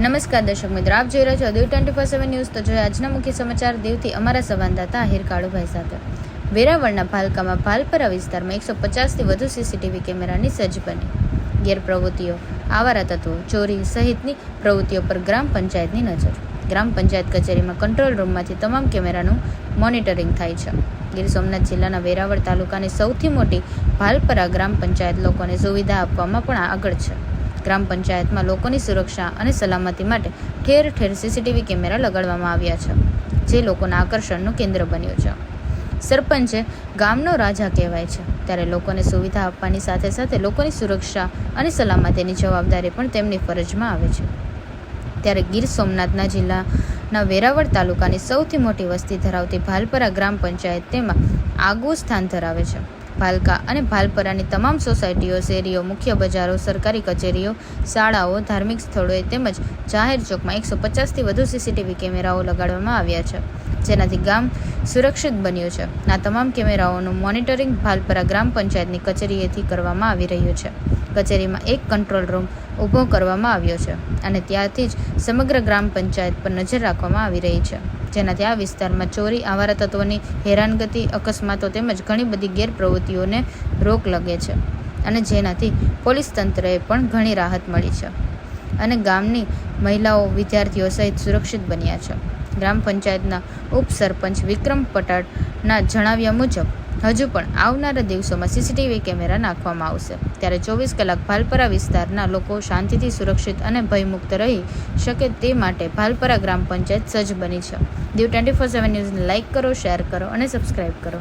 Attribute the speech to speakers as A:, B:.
A: નમસ્કાર દર્શક મિત્રો, આપ જોઈ રહ્યા છો દીવ 24/7 ન્યૂઝ। તો જોઈએ આજના મુખ્ય સમાચાર દીવથી અમારા સંવાદદાતા આહિર કાળુભાઈ સાથે। વેરાવળના ભાલકામાં ભાલપરા વિસ્તારમાં 150થી વધુ સીસીટીવી કેમેરાની સજ્જ બની। ગેરપ્રવૃત્તિઓ, આવારા તત્વો, ચોરી સહિતની પ્રવૃત્તિઓ પર ગ્રામ પંચાયતની નજર। ગ્રામ પંચાયત કચેરીમાં કંટ્રોલ રૂમમાંથી તમામ કેમેરાનું મોનિટરિંગ થાય છે। ગીર સોમનાથ જિલ્લાના વેરાવળ તાલુકાની સૌથી મોટી ભાલપરા ગ્રામ પંચાયત લોકોને સુવિધા આપવામાં પણ આગળ છે। ગ્રામ પંચાયતમાં લોકોની સુરક્ષા અને સલામતી માટે ઠેર ઠેર સીસીટીવી કેમેરા લગાડવામાં આવ્યા છે, જે લોકોના આકર્ષણનું કેન્દ્ર બન્યું છે। સરપંચે ગામનો રાજા કહેવાય છે, ત્યારે લોકોને સુવિધા આપવાની સાથે સાથે લોકોની સુરક્ષા અને સલામતીની જવાબદારી પણ તેમની ફરજમાં આવે છે। ત્યારે ગીર સોમનાથના જિલ્લાના વેરાવળ તાલુકાની સૌથી મોટી વસ્તી ધરાવતી ભાલપરા ગ્રામ પંચાયત તેમાં આગવું સ્થાન ધરાવે છે। ભાલકા અને ભાલપરાની તમામ સોસાયટીઓ, શેરીઓ, મુખ્ય બજારો, સરકારી કચેરીઓ, શાળાઓ, ધાર્મિક સ્થળોએ તેમજ જાહેર ચોકમાં 150થી વધુ સીસીટીવી કેમેરાઓ લગાડવામાં આવ્યા છે, જેનાથી ગામ સુરક્ષિત બન્યું છે। આ તમામ કેમેરાઓનું મોનિટરિંગ ભાલપરા ગ્રામ પંચાયતની કચેરીએથી કરવામાં આવી રહ્યું છે। કચેરીમાં એક કંટ્રોલ રૂમ ઊભો કરવામાં આવ્યો છે અને ત્યાંથી જ સમગ્ર ગ્રામ પંચાયત પર નજર રાખવામાં આવી રહી છે, જેનાથી આ વિસ્તારમાં ચોરી, આવારા તત્વોની હેરાનગતિ, અકસ્માતો તેમજ ઘણી બધી ગેરપ્રવૃત્તિઓને રોક લાગે છે અને જેનાથી પોલીસ તંત્રએ પણ ઘણી રાહત મળી છે અને ગામની મહિલાઓ, વિદ્યાર્થીઓ સહિત સુરક્ષિત બન્યા છે। ગ્રામ પંચાયતના ઉપસરપંચ વિક્રમ પટાડના જણાવ્યા મુજબ હજુ પણ આવનારા દિવસોમાં સીસીટીવી કેમેરા નાખવામાં આવશે, ત્યારે 24 કલાક ભાલપરા વિસ્તારના લોકો શાંતિથી, સુરક્ષિત અને ભયમુક્ત રહી શકે તે માટે ભાલપરા ગ્રામ પંચાયત સજ્જ બની છે। દીવ 24/7 ન્યૂઝને લાઇક કરો, શેર કરો અને સબસ્ક્રાઇબ કરો।